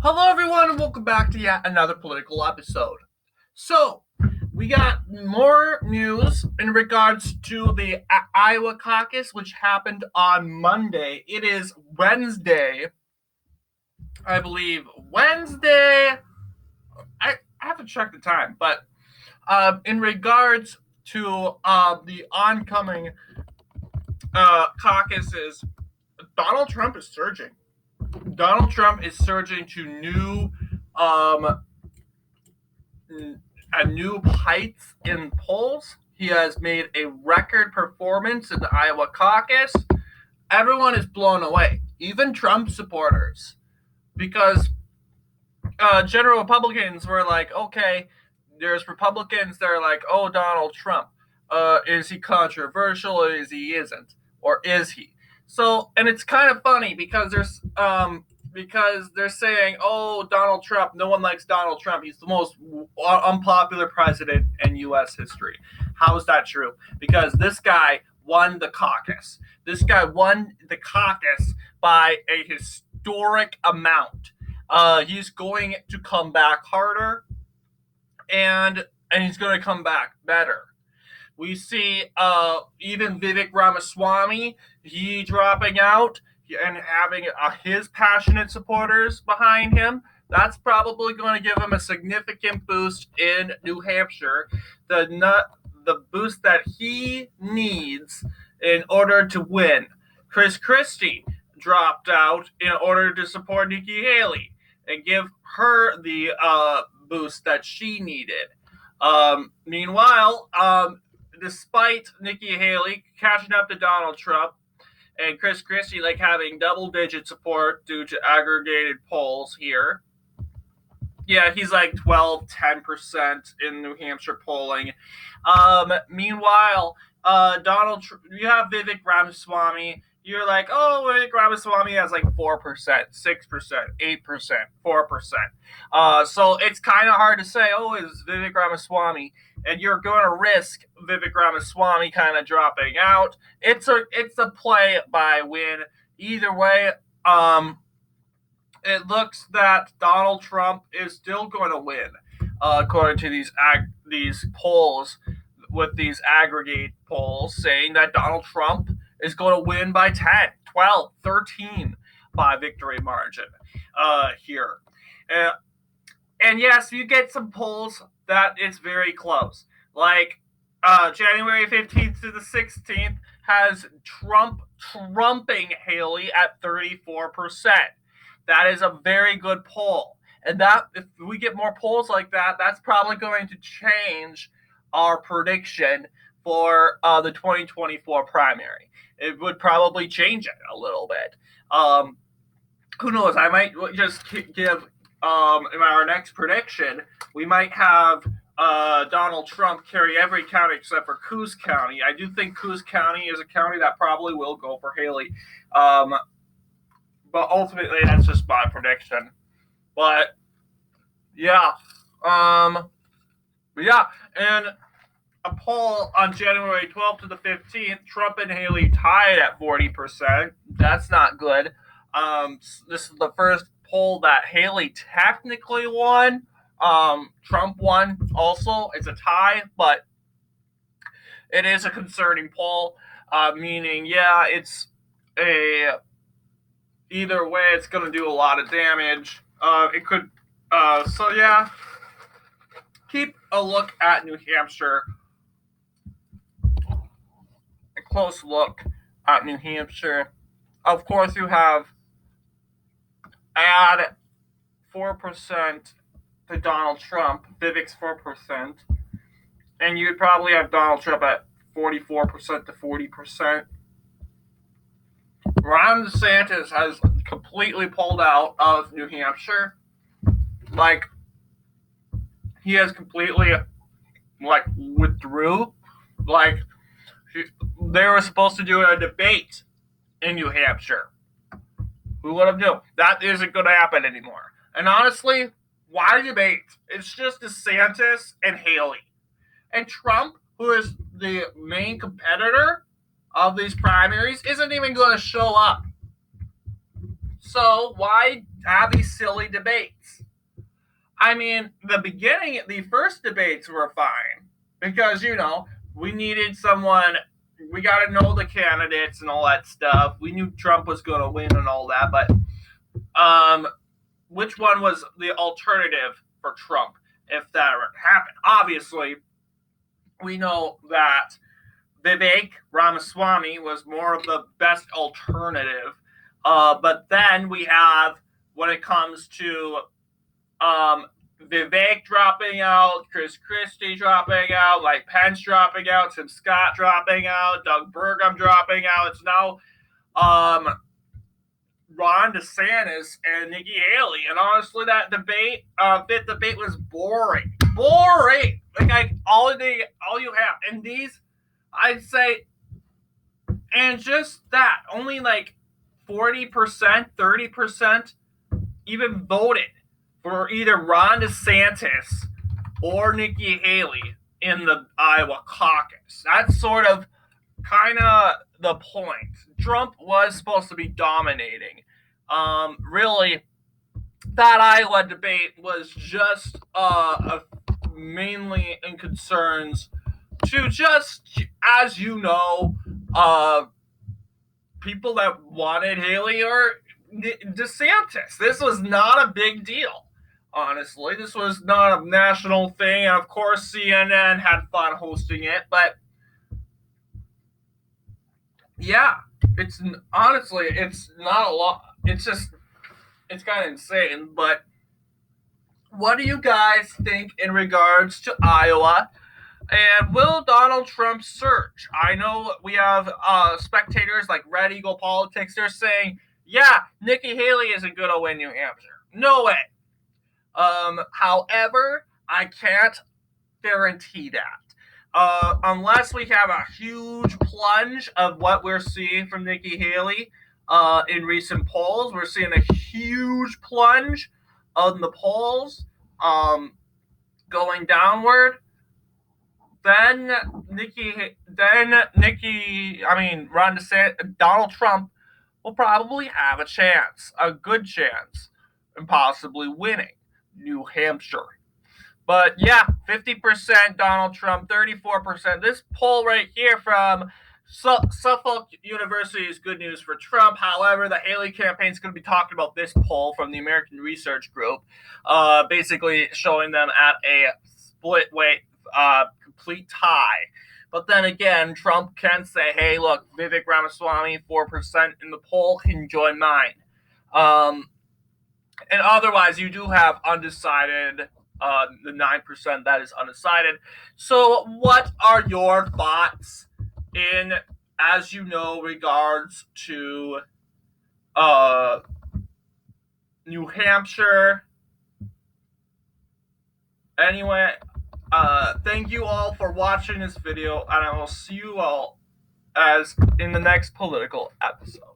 Hello, everyone, and welcome back to yet another political episode. So, we got more news in regards to the Iowa caucus, which happened on Monday. It is Wednesday, I believe. Wednesday. I have to check the time, but in regards to the oncoming caucuses, Donald Trump is surging. Donald Trump is surging to um, new heights in polls. He has made a record performance in the Iowa caucus. Everyone is blown away, even Trump supporters, because general Republicans were like, okay, there's Republicans that are like, oh, Donald Trump, is he controversial or is he isn't, or is he? So, and it's kind of funny because they're saying, oh, Donald Trump, no one likes Donald Trump. He's the most unpopular president in U.S. history. How is that true? Because this guy won the caucus. This guy won the caucus by a historic amount. He's going to come back harder, and he's going to come back better. We see even Vivek Ramaswamy, he dropping out and having his passionate supporters behind him. That's probably going to give him a significant boost in New Hampshire. The boost that he needs in order to win. Chris Christie dropped out in order to support Nikki Haley and give her the boost that she needed. Meanwhile, despite Nikki Haley catching up to Donald Trump and Chris Christie having double-digit support due to aggregated polls here. Yeah, he's 10% in New Hampshire polling. Meanwhile, you have Vivek Ramaswamy. You're like, oh, Vivek Ramaswamy has 4%, 6%, 8%, 4%. So it's kind of hard to say, oh, is Vivek Ramaswamy, and you're going to risk Vivek Ramaswamy kind of dropping out. It's a play by win. Either way, it looks that Donald Trump is still going to win, according to these polls, with these aggregate polls saying that Donald Trump is going to win by 10, 12, 13 by victory margin here. And yes, you get some polls that it's very close. January 15th to the 16th has Trump trumping Haley at 34%. That is a very good poll. And that, if we get more polls like that, that's probably going to change our prediction for the 2024 primary. It would probably change it a little bit. Who knows? I might just give in our next prediction, we might have Donald Trump carry every county except for Coos County. I do think Coos County is a county that probably will go for Haley. But ultimately, that's just my prediction. But yeah, and a poll on January 12th to the 15th, Trump and Haley tied at 40%. That's not good. This is the first poll that Haley technically won. Trump won also. It's a tie, but it is a concerning poll, meaning, yeah, it's a... Either way, it's going to do a lot of damage. It could... so, yeah. Keep a look at New Hampshire. A close look at New Hampshire. Of course, you have add 4% to Donald Trump, Vivek's 4%, and you'd probably have Donald Trump at 44% to 40%. Ron DeSantis has completely pulled out of New Hampshire. He has completely, withdrew. They were supposed to do a debate in New Hampshire. Who would have known? That isn't going to happen anymore. And honestly, why debate? It's just DeSantis and Haley. And Trump, who is the main competitor of these primaries, isn't even going to show up. So why have these silly debates? I mean, the first debates were fine because, we needed someone, we got to know the candidates and all that stuff. We knew Trump was going to win and all that, but which one was the alternative for Trump if that ever happened? Obviously, we know that Vivek Ramaswamy was more of the best alternative. But then we have, when it comes to Vivek dropping out, Chris Christie dropping out, Mike Pence dropping out, Tim Scott dropping out, Doug Burgum dropping out. It's now Ron DeSantis and Nikki Haley. And honestly, that fifth debate was boring. Boring. All you have. And these, I'd say, and just that, only 40%, 30% even voted for either Ron DeSantis or Nikki Haley in the Iowa caucus. That's sort of kind of the point. Trump was supposed to be dominating. Really, that Iowa debate was just mainly in concerns to just, as you know, people that wanted Haley or DeSantis. This was not a big deal. Honestly, this was not a national thing. And of course, CNN had fun hosting it. But yeah, it's not a lot. It's kind of insane. But what do you guys think in regards to Iowa? And will Donald Trump surge? I know we have spectators like Red Eagle Politics. They're saying, yeah, Nikki Haley isn't going to win New Hampshire. No way. However, I can't guarantee that. Unless we have a huge plunge of what we're seeing from Nikki Haley in recent polls. We're seeing a huge plunge on the polls going downward. Then Ron DeSantis, Donald Trump will probably have a good chance, and possibly winning New Hampshire. But yeah, 50% Donald Trump, 34%. This poll right here from Suffolk University is good news for Trump. However, the Haley campaign is going to be talking about this poll from the American Research Group, basically showing them at a split weight, complete tie. But then again, Trump can say, hey, look, Vivek Ramaswamy, 4% in the poll, can join mine. And otherwise, you do have undecided, the 9% that is undecided. So what are your thoughts in, as you know, regards to New Hampshire? Anyway, thank you all for watching this video, and I will see you all in the next political episode.